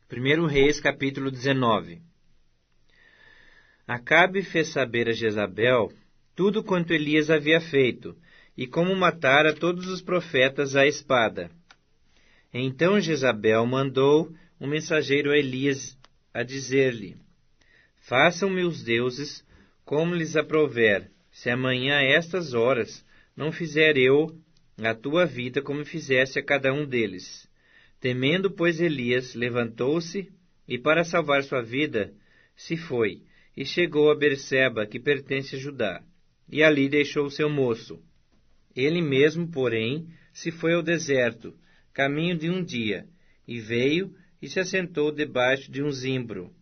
1 Reis, capítulo 19. Acabe fez saber a Jezabel tudo quanto Elias havia feito, e como matara todos os profetas à espada. Então Jezabel mandou um mensageiro a Elias a dizer-lhe: Façam-me os deuses como lhes aprouver, se amanhã a estas horas não fizer eu a tua vida como fizesse a cada um deles. Temendo, pois, Elias levantou-se e, para salvar sua vida, se foi, e chegou a Berseba, que pertence a Judá, e ali deixou o seu moço. Ele mesmo, porém, se foi ao deserto, caminho de um dia, e veio e se assentou debaixo de um zimbro.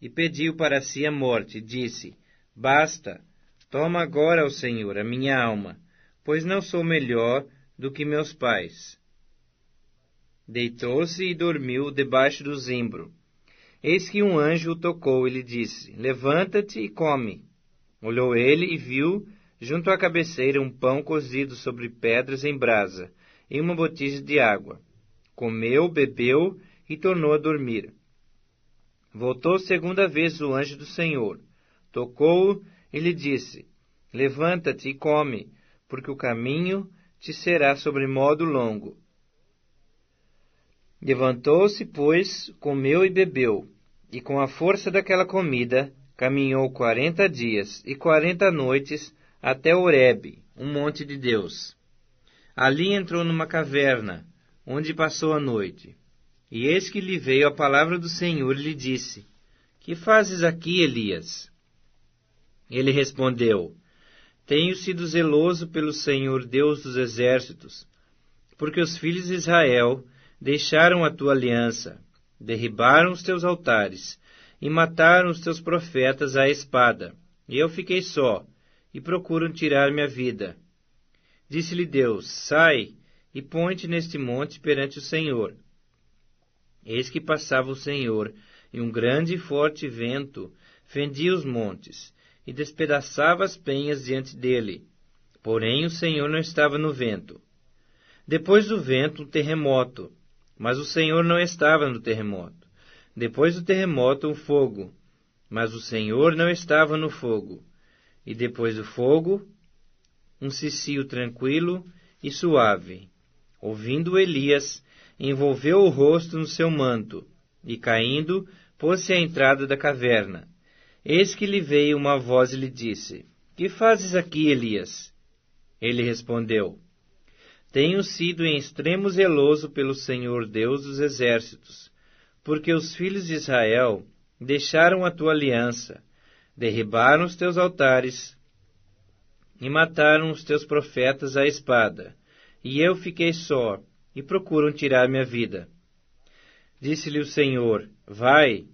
E pediu para si a morte, e disse: Basta, toma agora, ó Senhor, a minha alma, pois não sou melhor do que meus pais. Deitou-se e dormiu debaixo do zimbro. Eis que um anjo o tocou e lhe disse: Levanta-te e come. Olhou ele e viu, junto à cabeceira, um pão cozido sobre pedras em brasa, e uma botija de água. Comeu, bebeu e tornou a dormir. Voltou segunda vez o anjo do Senhor. Tocou-o e lhe disse: Levanta-te e come, porque o caminho te será sobremodo longo. Levantou-se, pois, comeu e bebeu, e com a força daquela comida caminhou 40 dias e 40 noites até Horebe, um monte de Deus. Ali entrou numa caverna, onde passou a noite. E eis que lhe veio a palavra do Senhor e lhe disse: Que fazes aqui, Elias? Ele respondeu: Tenho sido zeloso pelo Senhor Deus dos exércitos, porque os filhos de Israel deixaram a tua aliança, derribaram os teus altares e mataram os teus profetas à espada. E eu fiquei só, e procuram tirar minha vida. Disse-lhe Deus: Sai e põe-te neste monte perante o Senhor. Eis que passava o Senhor, e um grande e forte vento fendia os montes, e despedaçava as penhas diante dele. Porém o Senhor não estava no vento. Depois do vento, um terremoto, mas o Senhor não estava no terremoto. Depois do terremoto, um fogo, mas o Senhor não estava no fogo. E depois do fogo, um cicio tranquilo e suave. Ouvindo Elias, envolveu o rosto no seu manto, e caindo, pôs-se à entrada da caverna. Eis que lhe veio uma voz e lhe disse: Que fazes aqui, Elias? Ele respondeu: Tenho sido em extremo zeloso pelo Senhor Deus dos exércitos, porque os filhos de Israel deixaram a tua aliança, derribaram os teus altares e mataram os teus profetas à espada, e eu fiquei só, e procuram tirar minha vida. Disse-lhe o Senhor: Vai,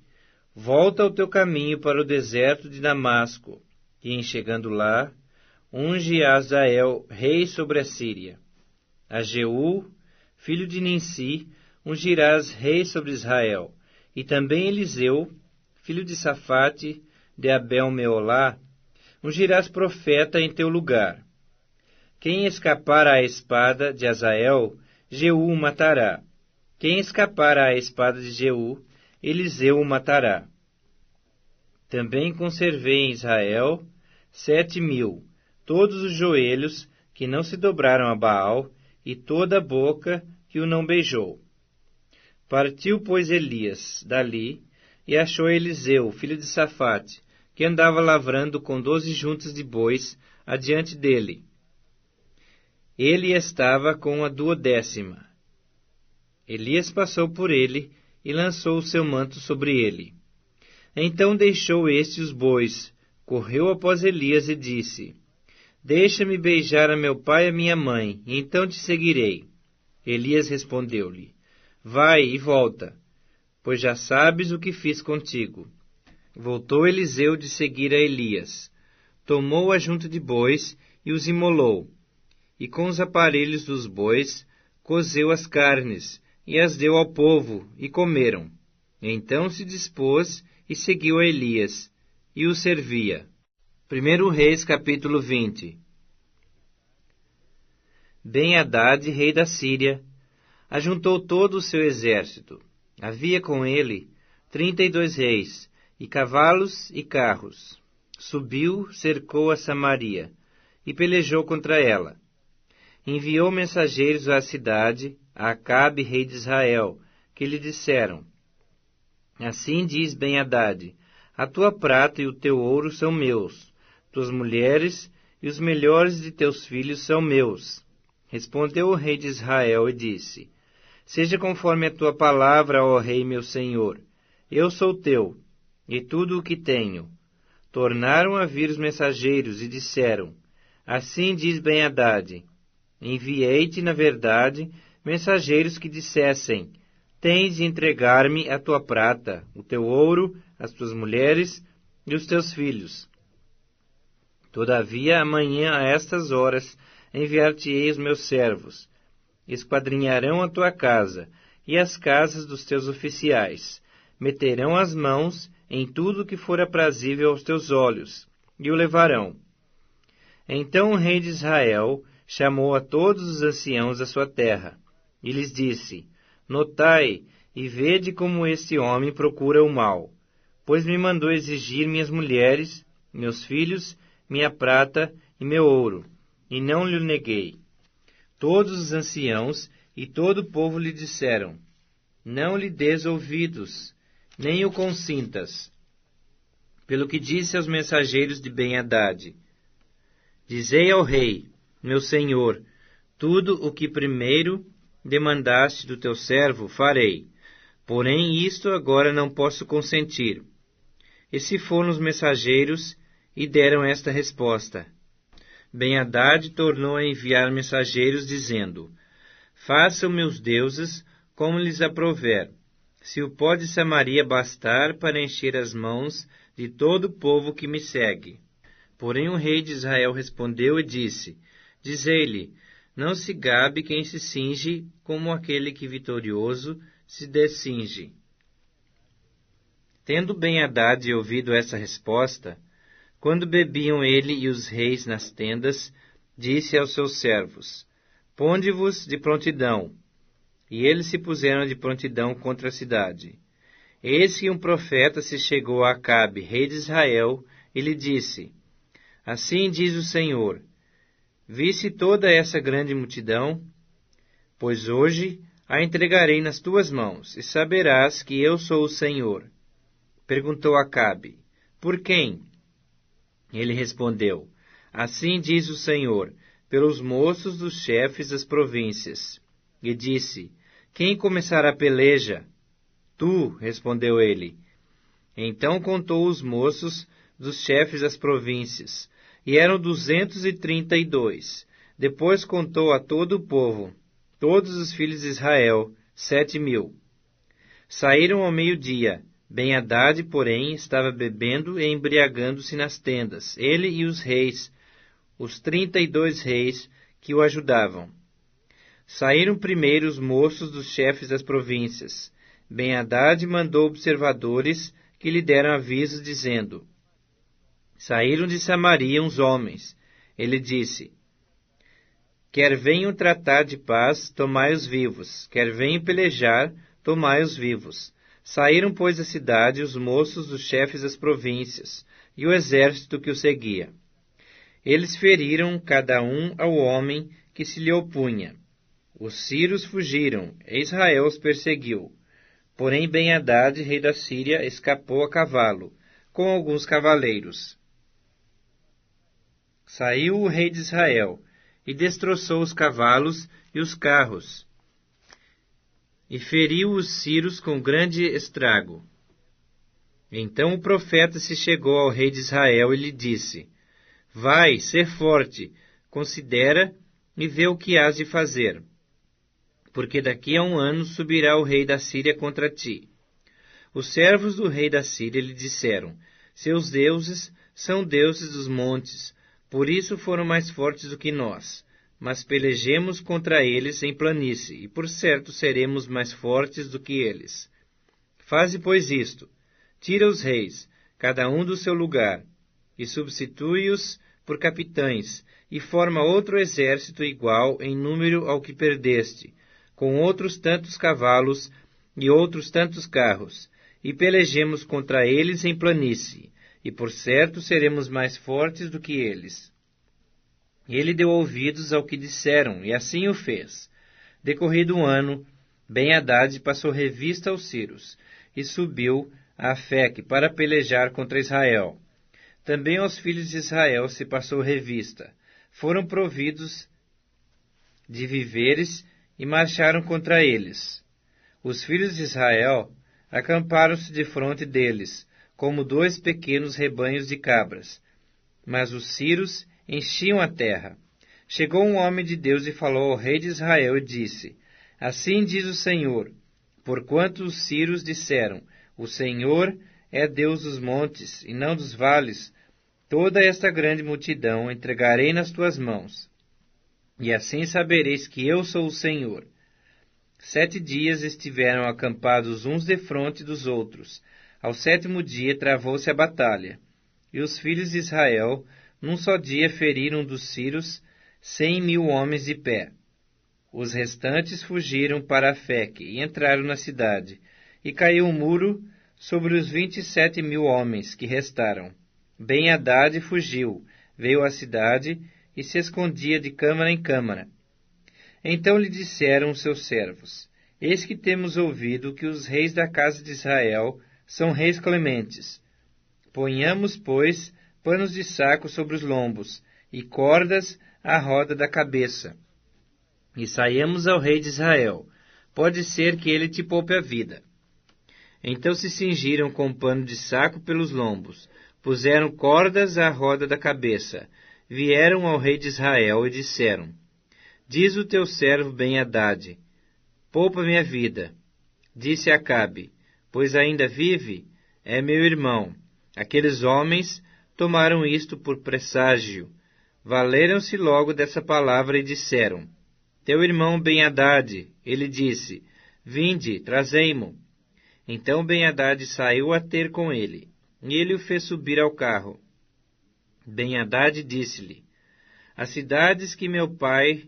volta ao teu caminho para o deserto de Damasco, e em chegando lá, unge a Azael rei sobre a Síria. A Jeú, filho de Ninsi, ungirás rei sobre Israel, e também Eliseu, filho de Safate, de Abel-Meolá, ungirás profeta em teu lugar. Quem escapar à espada de Azael, Jeú o matará. Quem escapar à espada de Jeú, Eliseu o matará. Também conservei em Israel 7.000, todos os joelhos que não se dobraram a Baal, e toda a boca que o não beijou. Partiu, pois, Elias dali, e achou Eliseu, filho de Safate, que andava lavrando com 12 juntas de bois adiante dele. Ele estava com a 12ª. Elias passou por ele e lançou o seu manto sobre ele. Então deixou este os bois, correu após Elias e disse: Deixa-me beijar a meu pai e a minha mãe, e então te seguirei. Elias respondeu-lhe: Vai e volta, pois já sabes o que fiz contigo. Voltou Eliseu de seguir a Elias. Tomou a junta de bois e os imolou, e com os aparelhos dos bois cozeu as carnes, e as deu ao povo, e comeram. Então se dispôs e seguiu a Elias, e o servia. 1 Reis, capítulo 20. Ben-Hadad, rei da Síria, ajuntou todo o seu exército, Havia com ele 32 reis, e cavalos e carros. Subiu, cercou a Samaria, e pelejou contra ela. Enviou mensageiros à cidade, a Acabe, rei de Israel, que lhe disseram: Assim diz Ben-Hadad: a tua prata e o teu ouro são meus, tuas mulheres e os melhores de teus filhos são meus. Respondeu o rei de Israel e disse: Seja conforme a tua palavra, ó rei meu senhor. Eu sou teu, e tudo o que tenho. Tornaram a vir os mensageiros e disseram: Assim diz Ben-Hadad: Enviei-te, na verdade, mensageiros que dissessem: Tens de entregar-me a tua prata, o teu ouro, as tuas mulheres e os teus filhos. Todavia, amanhã a estas horas enviar-te-ei os meus servos. Esquadrinharão a tua casa e as casas dos teus oficiais. Meterão as mãos em tudo que for aprazível aos teus olhos, e o levarão. Então o rei de Israel chamou a todos os anciãos da sua terra, e lhes disse: Notai e vede como este homem procura o mal, pois me mandou exigir minhas mulheres, meus filhos, minha prata e meu ouro, e não lhe neguei. Todos os anciãos e todo o povo lhe disseram: Não lhe des ouvidos, nem o consintas. Pelo que disse aos mensageiros de Ben-Hadad: Dizei ao rei, meu senhor, tudo o que primeiro demandaste do teu servo farei, porém isto agora não posso consentir. E se foram os mensageiros e deram esta resposta. Ben-Hadad tornou a enviar mensageiros, dizendo: Façam meus deuses como lhes aprouver, se o pó de Samaria bastar para encher as mãos de todo o povo que me segue. Porém o rei de Israel respondeu e disse: Dizei-lhe, não se gabe quem se cinge como aquele que vitorioso se descinge. Tendo Ben-Hadad ouvido essa resposta, quando bebiam ele e os reis nas tendas, disse aos seus servos: Ponde-vos de prontidão. E eles se puseram de prontidão contra a cidade. Eis que um profeta se chegou a Acabe, rei de Israel, e lhe disse: Assim diz o Senhor: Viste toda essa grande multidão? Pois hoje a entregarei nas tuas mãos, e saberás que eu sou o Senhor. Perguntou Acabe: Por quem? Ele respondeu: Assim diz o Senhor, pelos moços dos chefes das províncias. E disse: Quem começará a peleja? Tu, respondeu ele. Então contou os moços dos chefes das províncias, e eram 232. Depois contou a todo o povo, todos os filhos de Israel, 7.000. Saíram ao meio-dia. Ben-Hadad, porém, estava bebendo e embriagando-se nas tendas, ele e os reis, os 32 reis que o ajudavam. Saíram primeiro os moços dos chefes das províncias. Ben-Hadad mandou observadores que lhe deram aviso, dizendo: Saíram de Samaria uns homens. Ele disse: Quer venham tratar de paz, tomai-os vivos. Quer venham pelejar, tomai-os vivos. Saíram, pois, da cidade os moços dos chefes das províncias e o exército que o seguia. Eles feriram cada um ao homem que se lhe opunha. Os sírios fugiram, e Israel os perseguiu. Porém Ben-Hadad, rei da Síria, escapou a cavalo, com alguns cavaleiros. Saiu o rei de Israel, e destroçou os cavalos e os carros, e feriu os sírios com grande estrago. Então o profeta se chegou ao rei de Israel e lhe disse: Vai, ser forte, considera e vê o que hás de fazer, porque daqui a 1 ano subirá o rei da Síria contra ti. Os servos do rei da Síria lhe disseram: Seus deuses são deuses dos montes, por isso foram mais fortes do que nós. Mas pelejemos contra eles em planície, e por certo seremos mais fortes do que eles. Faze, pois, isto: tira os reis, cada um do seu lugar, e substitui-os por capitães, e forma outro exército igual em número ao que perdeste, com outros tantos cavalos e outros tantos carros, e pelejemos contra eles em planície, e por certo seremos mais fortes do que eles. Ele deu ouvidos ao que disseram, e assim o fez. Decorrido um ano, Ben-Hadad passou revista aos Círios, e subiu a Afeque para pelejar contra Israel. Também aos filhos de Israel se passou revista. Foram providos de víveres e marcharam contra eles. Os filhos de Israel acamparam-se defronte deles, como 2 pequenos rebanhos de cabras. Mas os círios enchiam a terra. Chegou um homem de Deus e falou ao rei de Israel e disse: Assim diz o Senhor, porquanto os círios disseram, o Senhor é Deus dos montes e não dos vales, toda esta grande multidão entregarei nas tuas mãos. E assim sabereis que eu sou o Senhor. 7 dias estiveram acampados uns defronte dos outros. Ao 7º dia travou-se a batalha. E os filhos de Israel, num só dia, feriram dos círios 100.000 homens de pé. Os restantes fugiram para Afeque e entraram na cidade. E caiu um muro sobre os 27.000 homens que restaram. Ben-Hadad fugiu, veio à cidade e se escondia de câmara em câmara. Então lhe disseram os seus servos: Eis que temos ouvido que os reis da casa de Israel são reis clementes. Ponhamos, pois, panos de saco sobre os lombos e cordas à roda da cabeça. E saiamos ao rei de Israel. Pode ser que ele te poupe a vida. Então se cingiram com pano de saco pelos lombos, puseram cordas à roda da cabeça, vieram ao rei de Israel e disseram: Diz o teu servo Ben-Hadad: Poupa-me a vida. Disse Acabe: Pois ainda vive? É meu irmão. Aqueles homens tomaram isto por presságio. Valeram-se logo dessa palavra e disseram: Teu irmão Ben-Hadad. Ele disse: Vinde, trazei-mo. Então Ben-Hadad saiu a ter com ele, e ele o fez subir ao carro. Ben-Hadad disse-lhe: As cidades que meu pai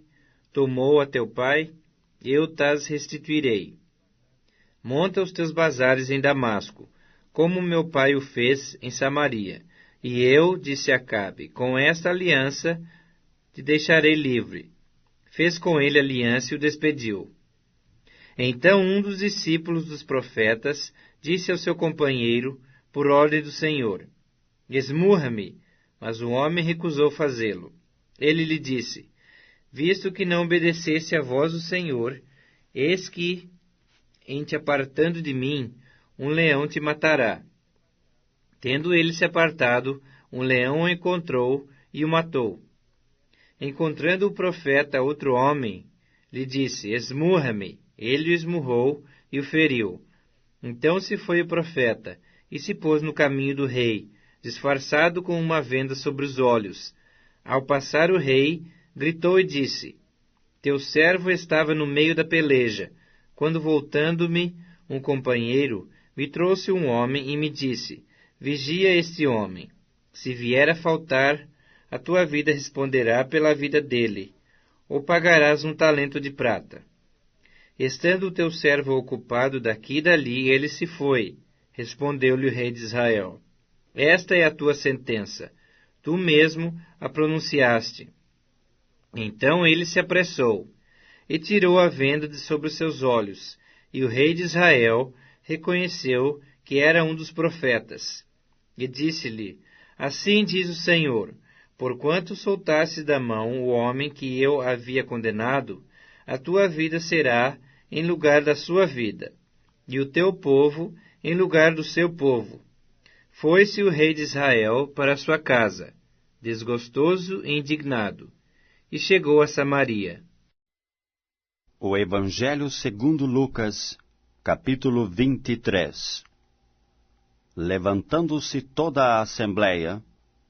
tomou a teu pai, eu tas restituirei. Monta os teus bazares em Damasco, como meu pai o fez em Samaria. E eu, disse Acabe, com esta aliança te deixarei livre. Fez com ele aliança e o despediu. Então um dos discípulos dos profetas disse ao seu companheiro, por ordem do Senhor: Esmurra-me. Mas o homem recusou fazê-lo. Ele lhe disse: Visto que não obedecesse à voz do Senhor, eis que, em te apartando de mim, um leão te matará. Tendo ele se apartado, um leão o encontrou e o matou. Encontrando o profeta outro homem, lhe disse: Esmurra-me. Ele o esmurrou e o feriu. Então se foi o profeta e se pôs no caminho do rei, disfarçado com uma venda sobre os olhos. Ao passar o rei, gritou e disse: Teu servo estava no meio da peleja, quando voltando-me, um companheiro me trouxe um homem e me disse: Vigia este homem. Se vier a faltar, a tua vida responderá pela vida dele, ou pagarás 1 talento de prata. Estando o teu servo ocupado daqui e dali, ele se foi. Respondeu-lhe o rei de Israel: Esta é a tua sentença. Tu mesmo a pronunciaste. Então ele se apressou e tirou a venda de sobre os seus olhos, e o rei de Israel reconheceu que era um dos profetas. E disse-lhe: Assim diz o Senhor: Porquanto soltastes da mão o homem que eu havia condenado, a tua vida será em lugar da sua vida, e o teu povo em lugar do seu povo. Foi-se o rei de Israel para sua casa, desgostoso e indignado, e chegou a Samaria. O Evangelho segundo Lucas, capítulo 23. Levantando-se toda a assembleia,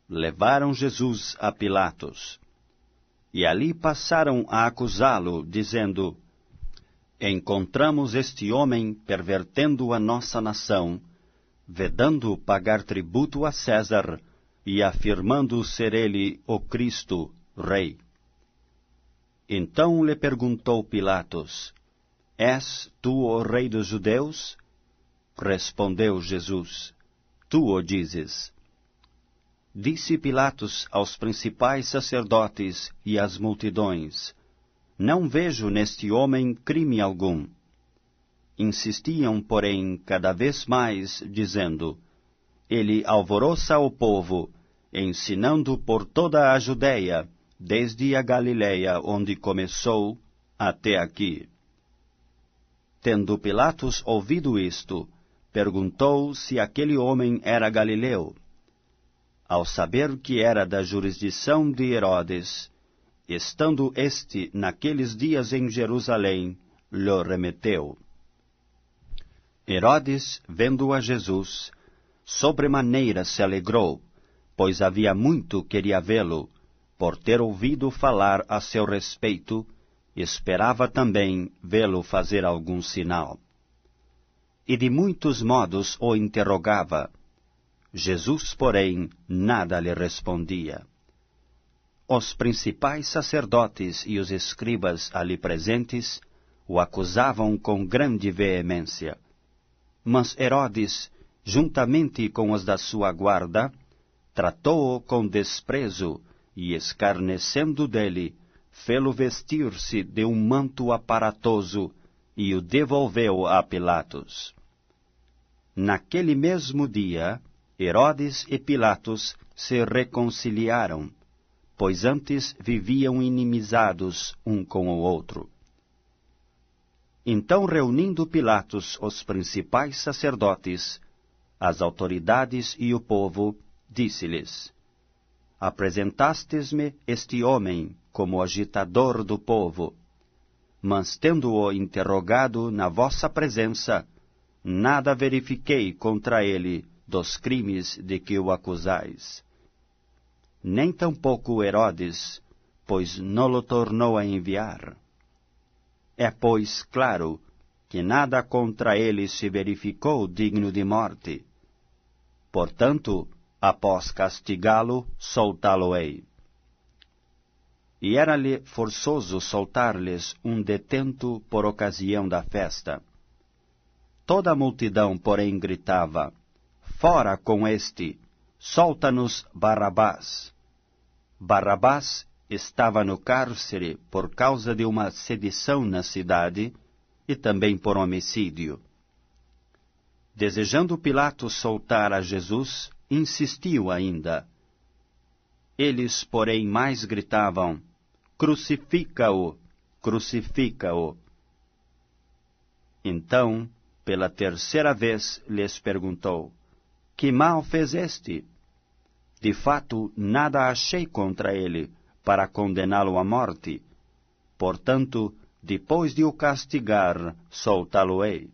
levaram Jesus a Pilatos. E ali passaram a acusá-lo, dizendo: Encontramos este homem pervertendo a nossa nação, vedando pagar tributo a César e afirmando ser ele o Cristo, rei. Então lhe perguntou Pilatos: És tu o rei dos judeus? Respondeu Jesus: Tu o dizes. Disse Pilatos aos principais sacerdotes e às multidões: Não vejo neste homem crime algum. Insistiam, porém, cada vez mais, dizendo: Ele alvoroça o povo, ensinando por toda a Judeia, desde a Galileia, onde começou, até aqui. Tendo Pilatos ouvido isto, perguntou se aquele homem era galileu. Ao saber que era da jurisdição de Herodes, estando este naqueles dias em Jerusalém, lhe remeteu. Herodes, vendo a Jesus, sobremaneira se alegrou, pois havia muito queria vê-lo, por ter ouvido falar a seu respeito, esperava também vê-lo fazer algum sinal. E de muitos modos o interrogava. Jesus, porém, nada lhe respondia. Os principais sacerdotes e os escribas ali presentes o acusavam com grande veemência. Mas Herodes, juntamente com os da sua guarda, tratou-o com desprezo e, escarnecendo dele, fê-lo vestir-se de um manto aparatoso e o devolveu a Pilatos. Naquele mesmo dia, Herodes e Pilatos se reconciliaram, pois antes viviam inimizados um com o outro. Então, reunindo Pilatos os principais sacerdotes, as autoridades e o povo, disse-lhes: Apresentastes-me este homem como agitador do povo, mas tendo-o interrogado na vossa presença, nada verifiquei contra ele dos crimes de que o acusais. Nem tampouco Herodes, pois não o tornou a enviar. É, pois, claro que nada contra ele se verificou digno de morte. Portanto, após castigá-lo, soltá-lo-ei. E era-lhe forçoso soltar-lhes um detento por ocasião da festa. Toda a multidão, porém, gritava: Fora com este! Solta-nos Barrabás! Barrabás estava no cárcere por causa de uma sedição na cidade e também por homicídio. Desejando Pilatos soltar a Jesus, insistiu ainda. Eles, porém, mais gritavam: Crucifica-o! Crucifica-o! Então, pela terceira vez, lhes perguntou: Que mal fez este? De fato, nada achei contra ele, para condená-lo à morte. Portanto, depois de o castigar, soltá-lo-ei.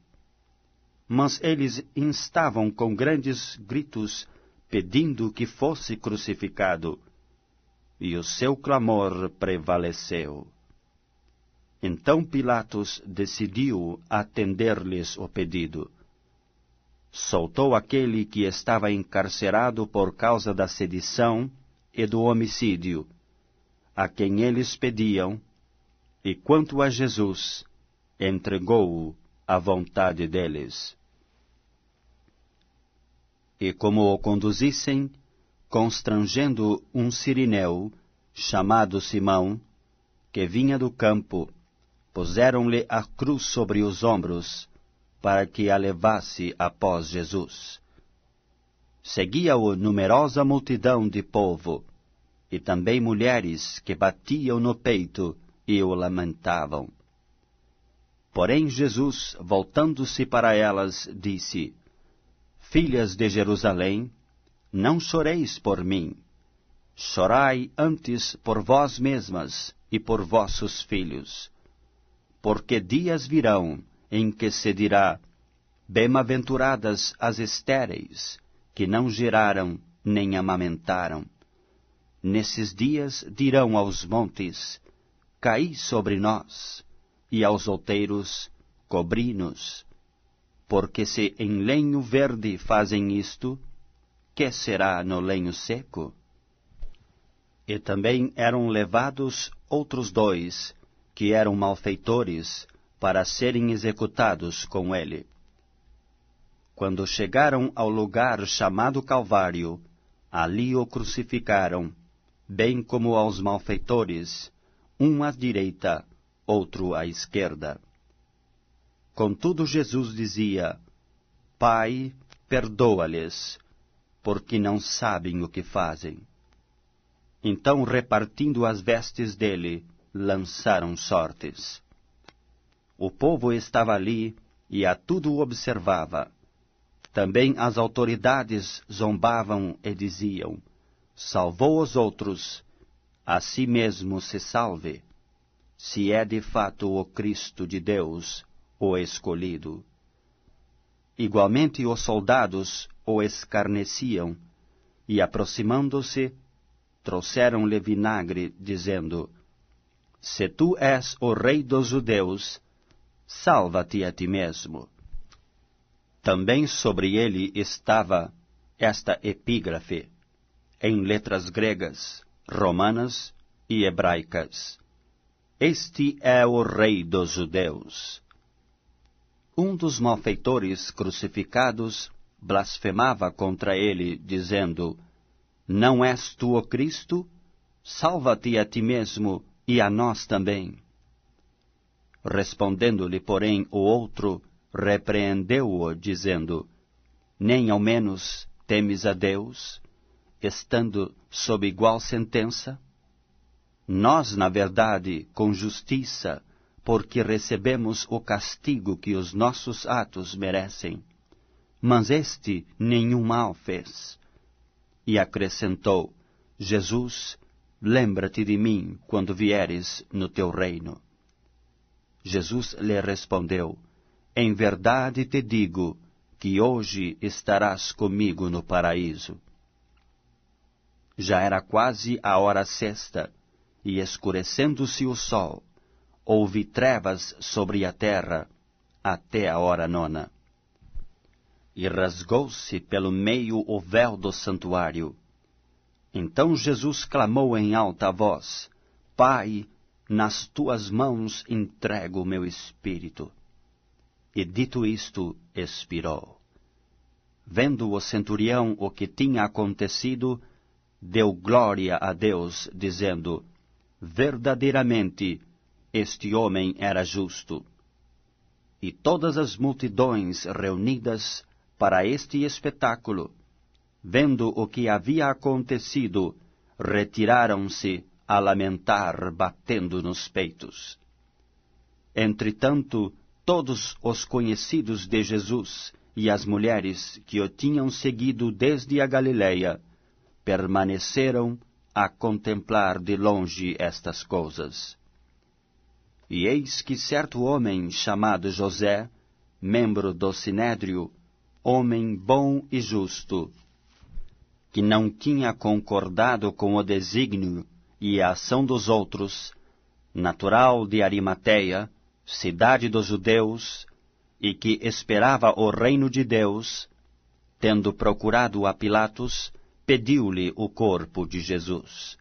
Mas eles instavam com grandes gritos, pedindo que fosse crucificado. E o seu clamor prevaleceu. Então Pilatos decidiu atender-lhes o pedido. Soltou aquele que estava encarcerado por causa da sedição e do homicídio, a quem eles pediam, e quanto a Jesus, entregou-o à vontade deles. E como o conduzissem, constrangendo um sirineu, chamado Simão, que vinha do campo, puseram-lhe a cruz sobre os ombros, para que a levasse após Jesus. Seguia-o numerosa multidão de povo, e também mulheres que batiam no peito e o lamentavam. Porém Jesus, voltando-se para elas, disse: Filhas de Jerusalém, não choreis por mim. Chorai antes por vós mesmas e por vossos filhos. Porque dias virão em que se dirá: Bem-aventuradas as estéreis, que não geraram nem amamentaram. Nesses dias dirão aos montes: Caí sobre nós, e aos outeiros: Cobri-nos. Porque se em lenho verde fazem isto, que será no lenho seco? E também eram levados outros dois, que eram malfeitores, para serem executados com ele. Quando chegaram ao lugar chamado Calvário, ali o crucificaram, bem como aos malfeitores, um à direita, outro à esquerda. Contudo, Jesus dizia: Pai, perdoa-lhes, porque não sabem o que fazem. Então, repartindo as vestes dele, lançaram sortes. O povo estava ali e a tudo observava. Também as autoridades zombavam e diziam: Salvou os outros, a si mesmo se salve, se é de fato o Cristo de Deus, o escolhido. Igualmente os soldados o escarneciam, e aproximando-se, trouxeram-lhe vinagre, dizendo: Se tu és o rei dos judeus, salva-te a ti mesmo. Também sobre ele estava esta epígrafe, em letras gregas, romanas e hebraicas: Este é o rei dos judeus. Um dos malfeitores crucificados blasfemava contra ele, dizendo: Não és tu o Cristo? Salva-te a ti mesmo e a nós também. Respondendo-lhe, porém, o outro, repreendeu-o, dizendo: Nem ao menos temes a Deus, estando sob igual sentença? Nós, na verdade, com justiça, porque recebemos o castigo que os nossos atos merecem. Mas este nenhum mal fez. E acrescentou: Jesus, lembra-te de mim quando vieres no teu reino. Jesus lhe respondeu: Em verdade te digo que hoje estarás comigo no paraíso. Já era quase a hora sexta, e escurecendo-se o sol, houve trevas sobre a terra até a hora nona. E rasgou-se pelo meio o véu do santuário. Então Jesus clamou em alta voz: Pai, nas tuas mãos entrego o meu espírito. E dito isto, expirou. Vendo o centurião o que tinha acontecido, deu glória a Deus, dizendo: Verdadeiramente, este homem era justo. E todas as multidões reunidas para este espetáculo, vendo o que havia acontecido, retiraram-se a lamentar, batendo nos peitos. Entretanto, todos os conhecidos de Jesus e as mulheres que o tinham seguido desde a Galileia permaneceram a contemplar de longe estas coisas. E eis que certo homem chamado José, membro do Sinédrio, homem bom e justo, que não tinha concordado com o desígnio e a ação dos outros, natural de Arimateia, cidade dos judeus, e que esperava o reino de Deus, tendo procurado a Pilatos, pediu-lhe o corpo de Jesus.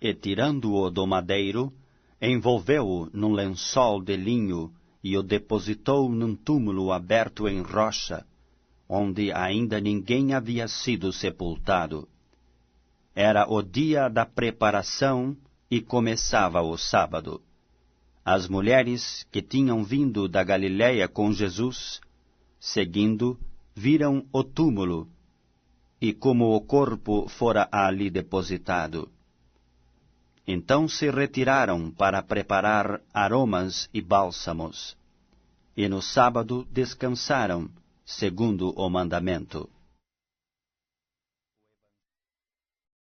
E tirando-o do madeiro, envolveu-o num lençol de linho e o depositou num túmulo aberto em rocha, onde ainda ninguém havia sido sepultado. Era o dia da preparação e começava o sábado. As mulheres que tinham vindo da Galileia com Jesus, seguindo, viram o túmulo, e como o corpo fora ali depositado. Então se retiraram para preparar aromas e bálsamos, e no sábado descansaram, segundo o mandamento.